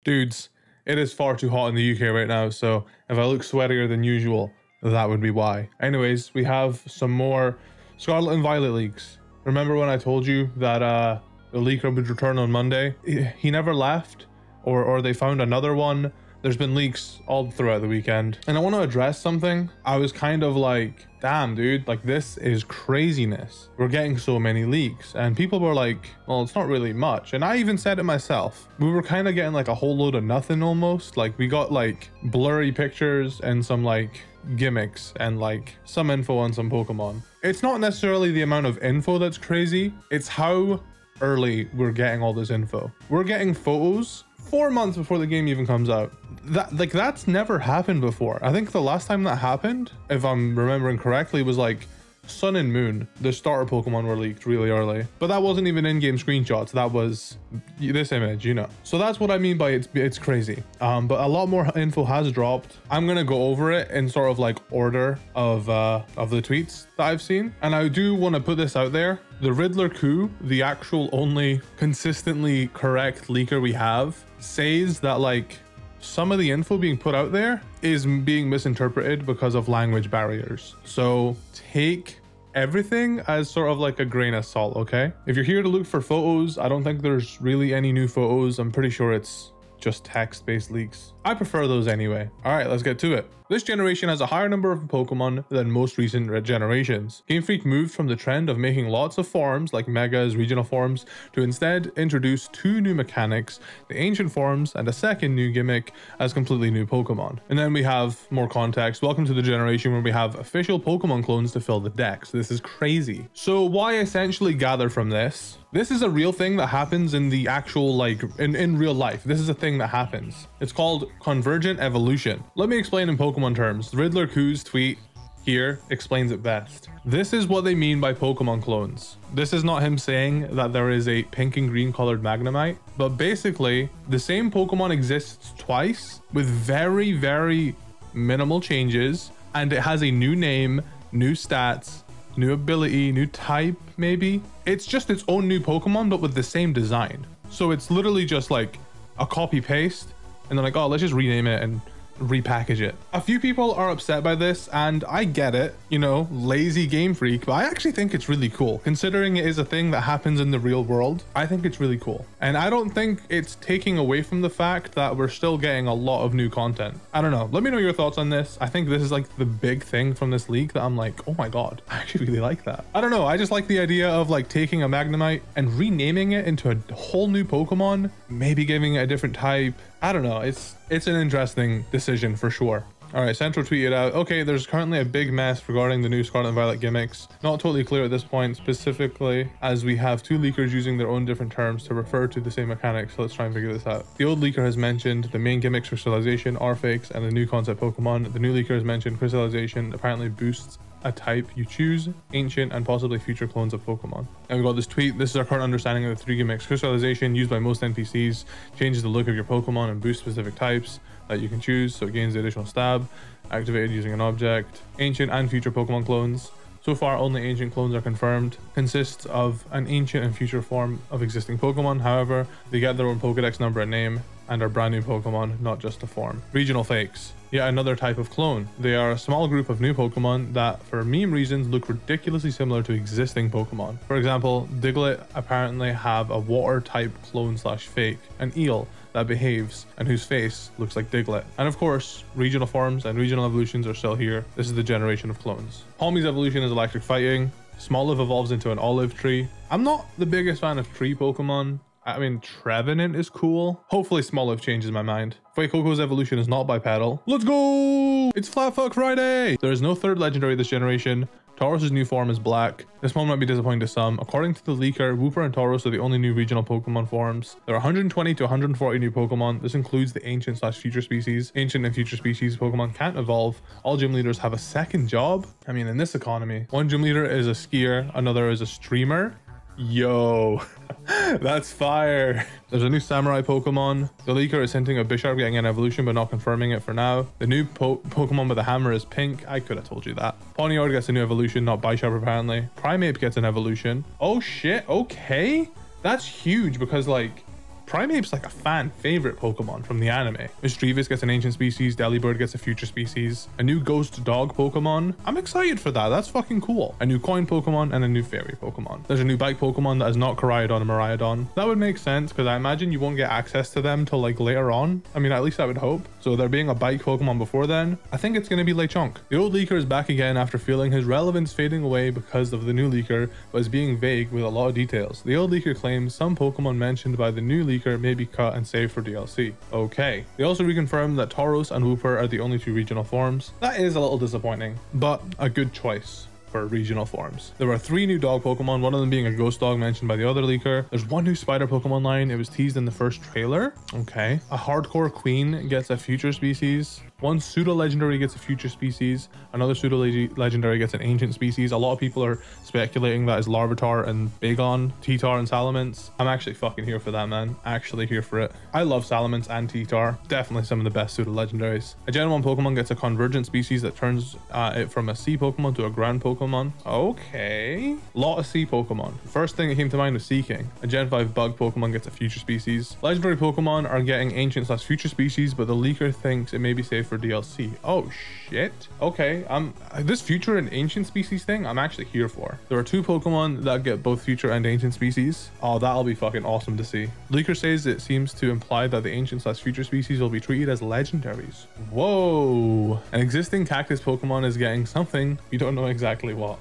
Dudes, it is far too hot in the UK right now, so if I look sweatier than usual, that would be why. Anyways, we have some more Scarlet and Violet leaks. Remember when I told you that the leaker would return on Monday? He never left, or they found another one. There's been leaks all throughout the weekend. And I want to address something. I was kind of like, damn, dude, like this is craziness. We're getting so many leaks. And people were like, well, it's not really much. And I even said it myself. We were kind of getting like a whole load of nothing almost. Like we got like blurry pictures and some like gimmicks and like some info on some Pokemon. It's not necessarily the amount of info that's crazy. It's how early we're getting all this info. We're getting photos 4 months before the game even comes out. That's never happened before. I think the last time that happened, if I'm remembering correctly, was like Sun and Moon. The starter Pokemon were leaked really early, but that wasn't even in-game screenshots. That was this image, you know. So that's what I mean by it's crazy. But a lot more info has dropped. I'm gonna go over it in sort of like order of the tweets that I've seen, and I do want to put this out there. The Riddler coup, the actual only consistently correct leaker we have, says that like some of the info being put out there is being misinterpreted because of language barriers. So take everything as sort of like a grain of salt, okay? If you're here to look for photos, I don't think there's really any new photos. I'm pretty sure it's just text-based leaks. I prefer those anyway. All right, let's get to it. This generation has a higher number of Pokemon than most recent generations. Game Freak moved from the trend of making lots of forms, like Megas, regional forms, to instead introduce 2 new mechanics, the ancient forms, and a second new gimmick as completely new Pokemon. And then we have more context. Welcome to the generation where we have official Pokemon clones to fill the decks. This is crazy. So what I essentially gather from this is a real thing that happens in the actual, like, in real life. This is a thing that happens. It's called convergent evolution. Let me explain in Pokemon terms. Riddler Coos tweet here explains it best. This is what they mean by Pokemon clones. This is not him saying that there is a pink and green colored Magnemite, but basically the same Pokemon exists twice with very, very minimal changes, and it has a new name, new stats, new ability, new type, maybe. It's just its own new Pokemon, but with the same design. So it's literally just like a copy paste, and they're like, oh, let's just rename it and repackage it. A few people are upset by this, and I get it, you know, lazy Game Freak, but I actually think it's really cool. Considering it is a thing that happens in the real world, I think it's really cool. And I don't think it's taking away from the fact that we're still getting a lot of new content. I don't know. Let me know your thoughts on this. I think this is like the big thing from this leak that I'm like, oh my God, I actually really like that. I don't know. I just like the idea of like taking a Magnemite and renaming it into a whole new Pokemon, maybe giving it a different type. I don't know. It's an interesting decision for sure. All right, Central tweeted out, okay, there's currently a big mess regarding the new Scarlet and Violet gimmicks. Not totally clear at this point, specifically as we have 2 leakers using their own different terms to refer to the same mechanics, so let's try and figure this out. The old leaker has mentioned the main gimmicks, crystallization, R-Fakes, and the new concept Pokemon. The new leaker has mentioned crystallization apparently boosts a type you choose, ancient, and possibly future clones of Pokemon. And we got this tweet. This is our current understanding of the 3 gimmicks. Crystallization, used by most NPCs, changes the look of your Pokemon and boosts specific types that you can choose, so it gains the additional stab, activated using an object. Ancient and future Pokemon clones. So far, only ancient clones are confirmed. Consists of an ancient and future form of existing Pokemon. However, they get their own Pokedex number and name and are brand new Pokemon, not just a form. Regional fakes. Yet another type of clone. They are a small group of new Pokemon that, for meme reasons, look ridiculously similar to existing Pokemon. For example, Diglett apparently have a water type clone / fake, an eel that behaves and whose face looks like Diglett. And of course, regional forms and regional evolutions are still here. This is the generation of clones. Palmy's evolution is electric fighting. Smoliv evolves into an olive tree. I'm not the biggest fan of tree Pokemon. I mean, Trevenant is cool. Hopefully Smoliv changes my mind. Fuecoco's evolution is not bipedal. Let's go! It's Flat Fuck Friday! There is no third legendary this generation. Taurus's new form is black. This one might be disappointing to some. According to the leaker, Wooper and Tauros are the only new regional Pokemon forms. There are 120 to 140 new Pokemon. This includes the ancient / future species. Ancient and future species Pokemon can't evolve. All gym leaders have a second job. I mean, in this economy, one gym leader is a skier, another is a streamer. Yo, that's fire. There's a new samurai Pokemon. The leaker is hinting at Bisharp getting an evolution but not confirming it for now. The new Pokemon with a hammer is pink. I could have told you that. Ponyard gets a new evolution, not Bisharp apparently. Primeape gets an evolution. Oh shit, okay. That's huge because like Primeape's like a fan favorite Pokemon from the anime. Mischievous gets an ancient species, Delibird gets a future species, a new ghost dog Pokemon. I'm excited for that. That's fucking cool. A new coin Pokemon and a new fairy Pokemon. There's a new bike Pokemon that is not Koraidon and Miraidon. That would make sense because I imagine you won't get access to them till like later on. I mean, at least I would hope. So there being a bike Pokemon before then, I think it's going to be Lechonk. The old leaker is back again after feeling his relevance fading away because of the new leaker, but is being vague with a lot of details. The old leaker claims some Pokemon mentioned by the new leaker may be cut and saved for DLC. Okay. They also reconfirmed that Tauros and Wooper are the only two regional forms. That is a little disappointing, but a good choice for regional forms. There are 3 new dog Pokemon, one of them being a ghost dog mentioned by the other leaker. There's 1 new spider Pokemon line. It was teased in the first trailer. Okay. A hardcore queen gets a future species. 1 pseudo legendary gets a future species. Another pseudo legendary gets an ancient species. A lot of people are speculating that is Larvitar and Bagon, T-Tar and Salamence. I'm actually fucking here for that, man. Actually here for it. I love Salamence and T-Tar. Definitely some of the best pseudo legendaries. A Gen 1 Pokemon gets a convergent species that turns it from a sea Pokemon to a ground Pokemon. Okay. Lot of sea Pokemon. First thing that came to mind was Seaking. A Gen 5 bug Pokemon gets a future species. Legendary Pokemon are getting ancient / future species, but the leaker thinks it may be safe for DLC. Oh shit. Okay, this future and ancient species thing I'm actually here for. There are 2 Pokemon that get both future and ancient species. Oh, that'll be fucking awesome to see. Leaker says it seems to imply that the ancient / future species will be treated as legendaries. Whoa. An existing cactus Pokemon is getting something. We don't know exactly what.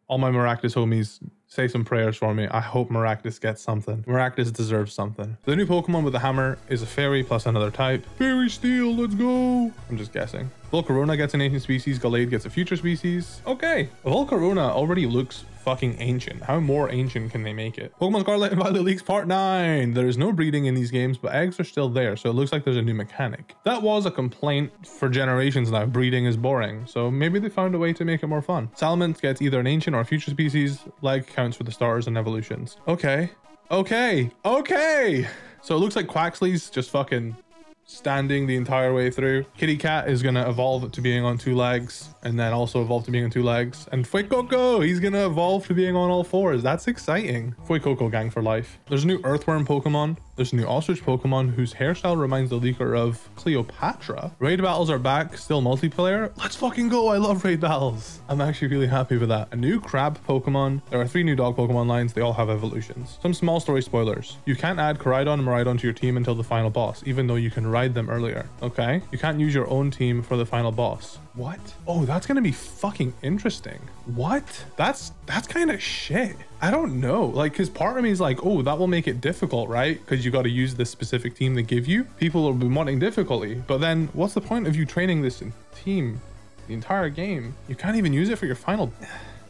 All my Maractus homies, say some prayers for me. I hope Maractus gets something. Maractus deserves something. The new Pokemon with the hammer is a fairy plus another type. Fairy Steel, let's go. I'm just guessing. Volcarona gets an ancient species. Gallade gets a future species. Okay. Volcarona already looks fucking ancient. How more ancient can they make it? Pokemon Scarlet and Violet Leaks Part 9. There is no breeding in these games, but eggs are still there, so it looks like there's a new mechanic. That was a complaint for generations now. Breeding is boring, so maybe they found a way to make it more fun. Salamence gets either an ancient or a future species. Leg counts for the starters and evolutions. Okay. Okay. Okay. So it looks like Quaxly's just fucking standing the entire way through. Kitty Cat is going to evolve to being on 2 legs and then also evolve to being on 2 legs. And Fuecoco, he's going to evolve to being on all 4s. That's exciting. Fuecoco gang for life. There's a new earthworm Pokemon. There's a new ostrich Pokemon whose hairstyle reminds the leaker of Cleopatra. Raid battles are back, still multiplayer. Let's fucking go. I love raid battles. I'm actually really happy with that. A new crab Pokemon. There are 3 new dog Pokemon lines. They all have evolutions. Some small story spoilers. You can't add Koraidon and Miraidon to your team until the final boss, even though you can ride them earlier. Okay. You can't use your own team for the final boss. What? Oh, that's gonna be fucking interesting. What? That's kind of shit. I don't know, like, because part of me is like, oh, that will make it difficult, right? Because you got to use this specific team they give you. People will be wanting difficulty, but then what's the point of you training this team the entire game? You can't even use it for your final.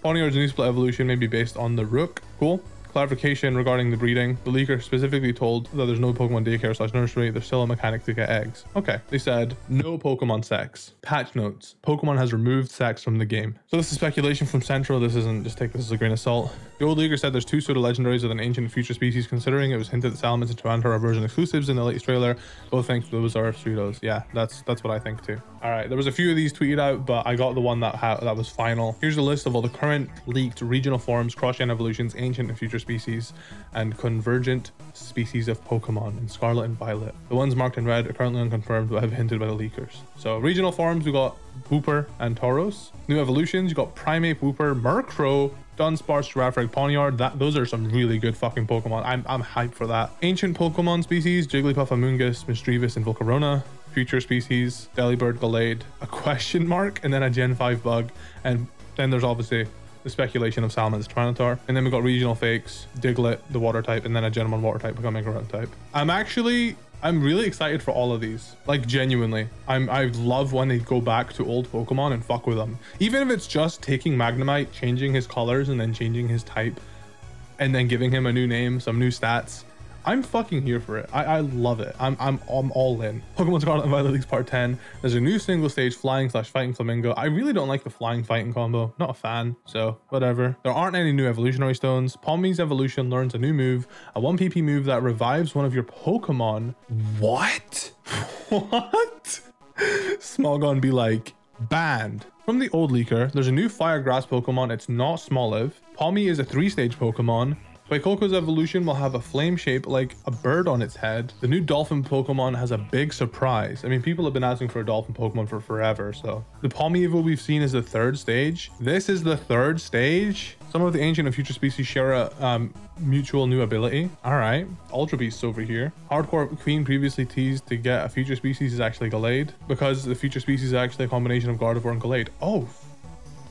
Ponyard's new split evolution may be based on the Rook. Cool. Clarification regarding the breeding. The leaker specifically told that there's no Pokemon daycare / nursery. There's still a mechanic to get eggs. Okay. They said no Pokemon sex. Patch notes. Pokemon has removed sex from the game. So this is speculation from Central. This isn't, just take this as a grain of salt. The old leaker said there's 2 pseudo legendaries with an ancient and future species, considering it was hinted that Salamence and Tyranitar are version exclusives in the latest trailer. Both think those are pseudos. Yeah, that's what I think too. All right, there was a few of these tweeted out, but I got the one that was final. Here's a list of all the current leaked regional forms, cross-gen evolutions, ancient and future species, and convergent species of Pokemon in Scarlet and Violet. The ones marked in red are currently unconfirmed, but have hinted by the leakers. So regional forms, we got Wooper and Tauros. New evolutions, you got Primeape, Wooper, Murkrow, Dunsparce, Giraffrig, Ponyard. Those are some really good fucking Pokemon. I'm hyped for that. Ancient Pokemon species, Jigglypuff, Amoonguss, Mischievous, and Volcarona. Future species, Delibird, Gallade, a question mark, and then a Gen 5 bug. And then there's obviously the speculation of Salamence, Tyranitar. And then we got regional fakes, Diglett, the water type, and then a Gen 1 water type becoming a ground type. I'm really excited for all of these. Like, genuinely. I love when they go back to old Pokemon and fuck with them. Even if it's just taking Magnemite, changing his colors, and then changing his type, and then giving him a new name, some new stats. I'm fucking here for it. I love it. I'm all in. Pokemon Scarlet and Violet Leaks Part 10. There's a new single stage flying / fighting flamingo. I really don't like the flying fighting combo. Not a fan, so whatever. There aren't any new evolutionary stones. Palmy's evolution learns a new move, a 1 PP move that revives one of your Pokemon. What? What? Smogon be like, banned. From the old leaker, there's a new fire grass Pokemon. It's not Smoliv. Palmy is a 3-stage Pokemon. Suicoco's evolution will have a flame shape like a bird on its head. The new dolphin Pokemon has a big surprise. I mean, people have been asking for a dolphin Pokemon for forever, so. The Palmevo we've seen is the 3rd stage. This is the 3rd stage. Some of the ancient and future species share a mutual new ability. All right, Ultra Beasts over here. Hardcore Queen previously teased to get a future species is actually Gallade, because the future species is actually a combination of Gardevoir and Gallade. Oh,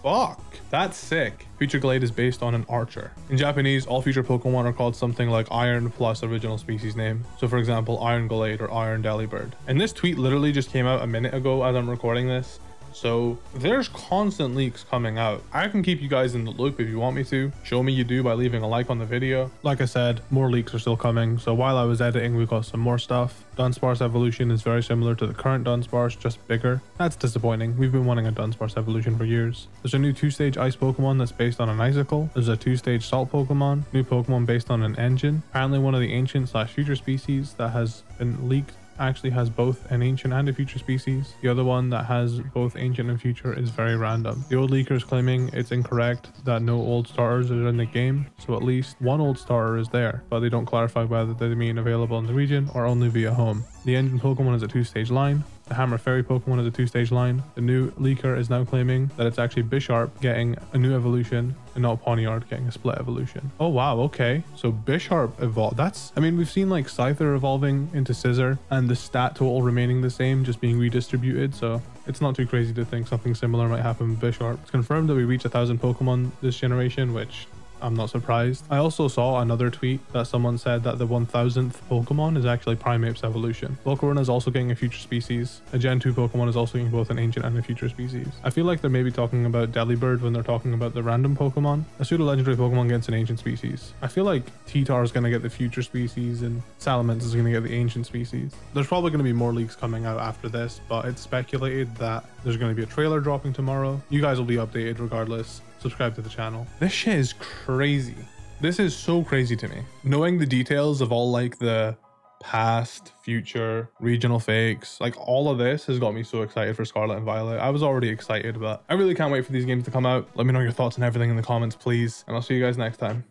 fuck. That's sick. Future Gallade is based on an archer. In Japanese, all future Pokemon are called something like Iron plus original species name. So for example, Iron Gallade or Iron Delibird. And this tweet literally just came out a minute ago as I'm recording this. So there's constant leaks coming out. I can keep you guys in the loop if you want me to. Show me you do by leaving a like on the video. Like I said, more leaks are still coming. So while I was editing, we got some more stuff. Dunsparce evolution is very similar to the current Dunsparce, just bigger. That's disappointing. We've been wanting a Dunsparce evolution for years. There's a new 2-stage ice Pokemon that's based on an icicle. There's a 2-stage salt Pokemon. New Pokemon based on an engine. Apparently one of the ancient / future species that has been leaked actually has both an ancient and a future species. The other one that has both ancient and future is very random. The old leaker is claiming it's incorrect that no old starters are in the game, so at least one old starter is there, but they don't clarify whether they mean available in the region or only via home. The engine Pokemon is a 2-stage line. The Hammer Fairy Pokemon is a 2-stage line. The new leaker is now claiming that it's actually Bisharp getting a new evolution and not Pawniard getting a split evolution. Oh wow, okay. So Bisharp evolved. That's, I mean, we've seen like Scyther evolving into Scissor and the stat total remaining the same, just being redistributed. So it's not too crazy to think something similar might happen with Bisharp. It's confirmed that we reach 1,000 Pokemon this generation, which I'm not surprised. I also saw another tweet that someone said that the 1000th Pokemon is actually Primeape's evolution. Volcarona is also getting a future species. A Gen 2 Pokemon is also getting both an ancient and a future species. I feel like they're maybe talking about Delibird when they're talking about the random Pokemon. A pseudo legendary Pokemon gets an ancient species. I feel like T-Tar is going to get the future species and Salamence is going to get the ancient species. There's probably going to be more leaks coming out after this, but it's speculated that there's going to be a trailer dropping tomorrow. You guys will be updated regardless. Subscribe to the channel. This shit is crazy. This is so crazy to me. Knowing the details of all like the past, future, regional fakes, like all of this has got me so excited for Scarlet and Violet. I was already excited, but I really can't wait for these games to come out. Let me know your thoughts on everything in the comments, please. And I'll see you guys next time.